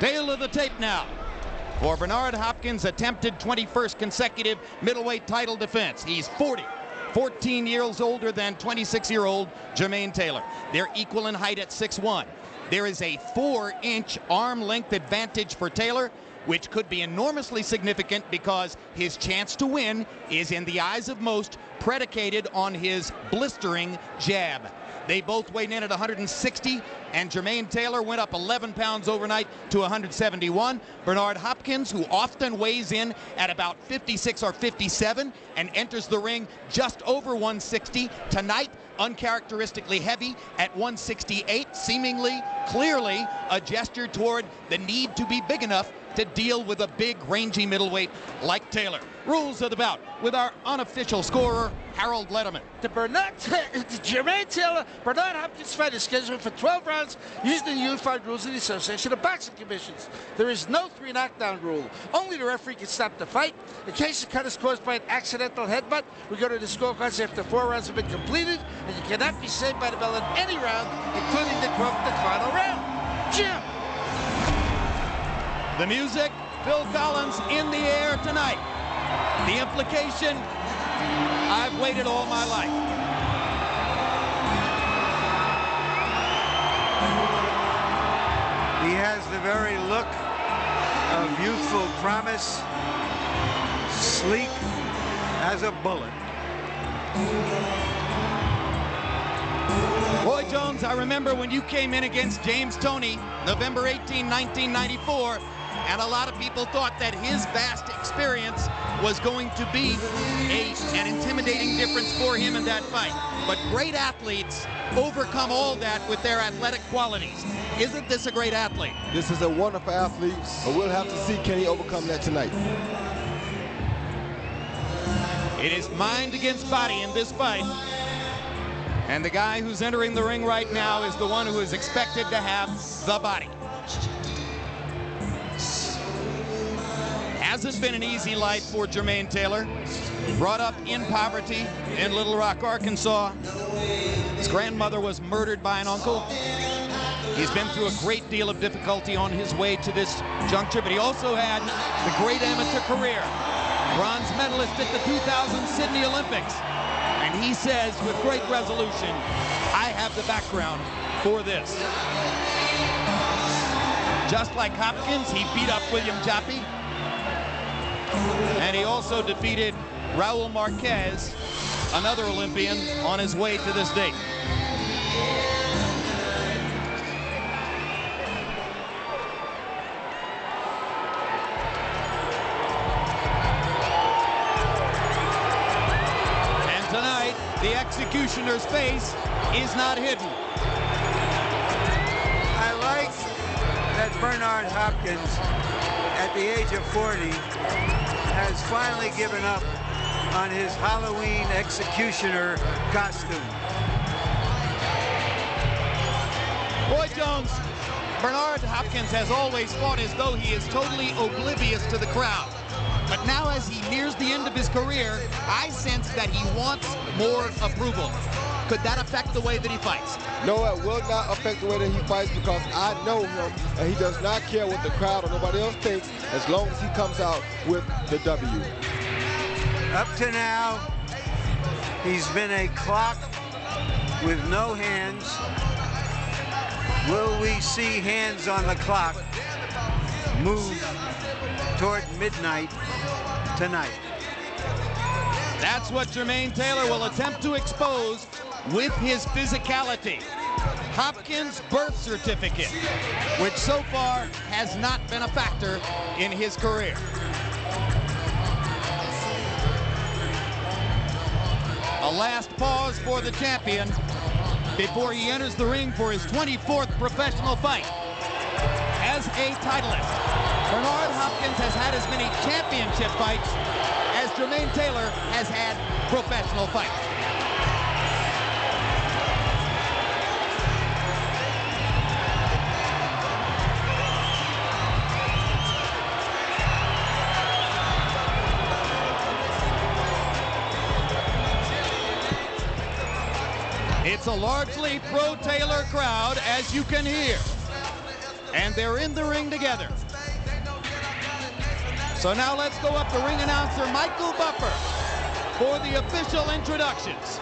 Tail of the tape now for Bernard Hopkins' attempted 21st consecutive middleweight title defense. He's 14 years older than 26-year-old Jermain Taylor. They're equal in height at 6'1". There is a 4-inch arm length advantage for Taylor, which could be enormously significant because his chance to win is, in the eyes of most, predicated on his blistering jab. They both weighed in at 160, and Jermain Taylor went up 11 pounds overnight to 171. Bernard Hopkins, who often weighs in at about 56 or 57 and enters the ring just over 160, tonight uncharacteristically heavy at 168, seemingly, clearly a gesture toward the need to be big enough to deal with a big, rangy middleweight like Taylor. Rules of the bout with our unofficial scorer, Harold Letterman. The Jermain Taylor, Bernard Hopkins fight is scheduled for 12 rounds using the unified rules of the Association of Boxing Commissions. There is no 3 knockdown rule. Only the referee can stop the fight. In case the cut is caused by an accidental headbutt, we go to the scorecards after 4 rounds have been completed, and you cannot be saved by the bell in any round, including the 12th and final round. Jim. The music, Phil Collins in the air tonight. The implication, I've waited all my life. He has the very look of youthful promise, sleek as a bullet. Roy Jones, I remember when you came in against James Toney, November 18, 1994, and a lot of people thought that his vast experience was going to be an intimidating difference for him in that fight. But great athletes overcome all that with their athletic qualities. Isn't this a great athlete? This is a wonderful athlete, but we'll have to see, can he overcome that tonight. It is mind against body in this fight. And the guy who's entering the ring right now is the one who is expected to have the body. Hasn't been an easy life for Jermain Taylor. Brought up in poverty in Little Rock, Arkansas. His grandmother was murdered by an uncle. He's been through a great deal of difficulty on his way to this juncture, but he also had the great amateur career. Bronze medalist at the 2000 Sydney Olympics. And he says with great resolution, I have the background for this. Just like Hopkins, he beat up William Jaffe. And he also defeated Raul Marquez, another Olympian, on his way to this date. And tonight, the executioner's face is not hidden. I like that Bernard Hopkins, at the age of 40, has finally given up on his Halloween executioner costume. Roy Jones, Bernard Hopkins has always fought as though he is totally oblivious to the crowd. But now as he nears the end of his career, I sense that he wants more approval. Could that affect the way that he fights? No, it will not affect the way that he fights, because I know him, and he does not care what the crowd or nobody else thinks as long as he comes out with the W. Up to now, he's been a clock with no hands. Will we see hands on the clock move toward midnight tonight? That's what Jermain Taylor will attempt to expose with his physicality. Hopkins' birth certificate, which so far has not been a factor in his career. A last pause for the champion before he enters the ring for his 24th professional fight. As a titleist, Bernard Hopkins has had as many championship fights as Jermain Taylor has had professional fights. It's a largely pro-Taylor crowd, as you can hear. and they're in the ring together. So now let's go up to ring announcer Michael Buffer for the official introductions.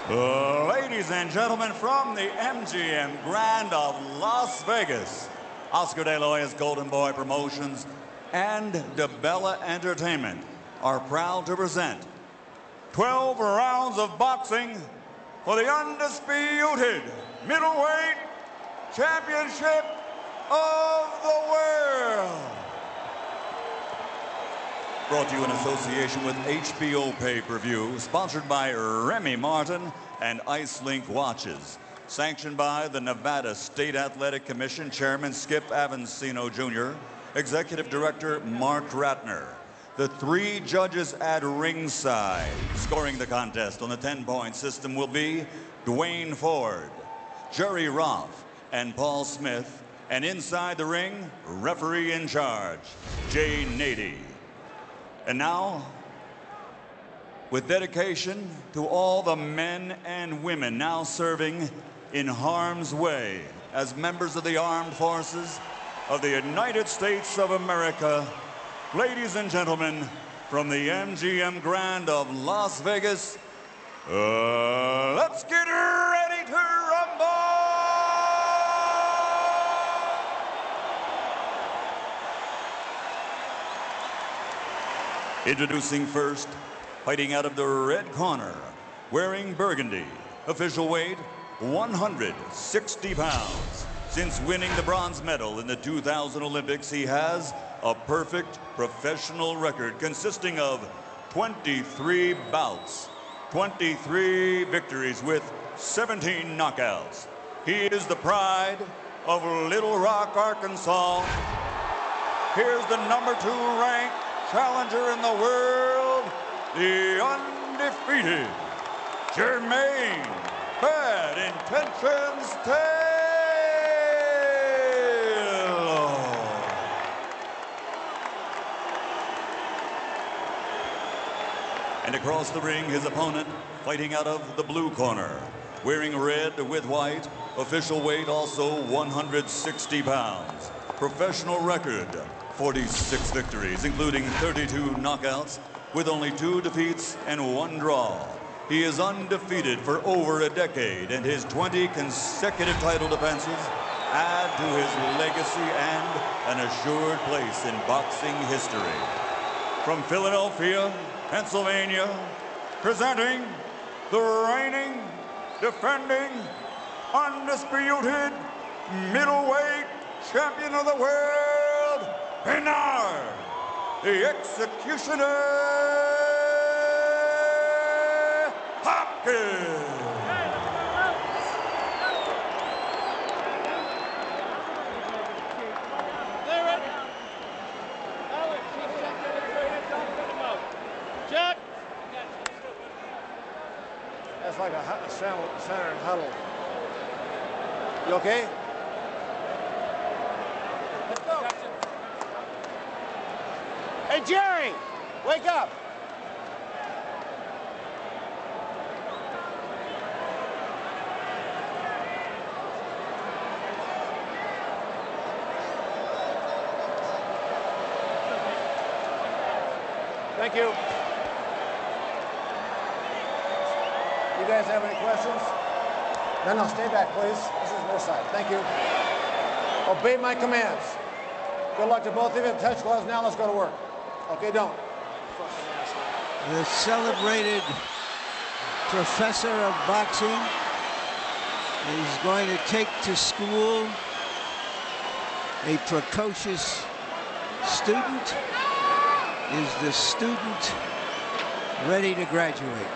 Ladies and gentlemen, from the MGM Grand of Las Vegas, Oscar De La Hoya's Golden Boy Promotions and DeBella Entertainment are proud to present 12 rounds of boxing for the undisputed middleweight championship of the world. Brought to you in association with HBO Pay-Per-View, sponsored by Remy Martin and IceLink Watches. Sanctioned by the Nevada State Athletic Commission Chairman Skip Avancino Jr., Executive Director Mark Ratner. The 3 judges at ringside scoring the contest on the 10-point system will be Dwayne Ford, Jerry Roth, and Paul Smith. And inside the ring, referee in charge, Jay Nady. And now, with dedication to all the men and women now serving in harm's way as members of the armed forces of the United States of America, ladies and gentlemen, from the MGM Grand of Las Vegas, let's get ready to rumble! Introducing first, fighting out of the red corner, wearing burgundy, official weight 160 pounds. Since winning the bronze medal in the 2000 Olympics, he has a perfect professional record consisting of 23 bouts, 23 victories with 17 knockouts. He is the pride of Little Rock, Arkansas. Here's the #2 ranked challenger in the world, the undefeated Jermain Bad Intentions Taylor. And across the ring, his opponent, fighting out of the blue corner, wearing red with white, official weight also 160 pounds. Professional record, 46 victories, including 32 knockouts, with only 2 defeats and 1 draw. He is undefeated for over a decade, and his 20 consecutive title defenses add to his legacy and an assured place in boxing history. From Philadelphia, Pennsylvania, presenting the reigning, defending, undisputed middleweight champion of the world, Bernard, the Executioner Hopkins. That's like a center huddle. You okay? Let's go. Hey, Jerry, wake up. Thank you. You guys have any questions? No, stay back, please. This is their side. Thank you. Obey my commands. Good luck to both of you. Touch gloves now. Let's go to work. Okay, don't. The celebrated professor of boxing is going to take to school a precocious student. Is the student ready to graduate?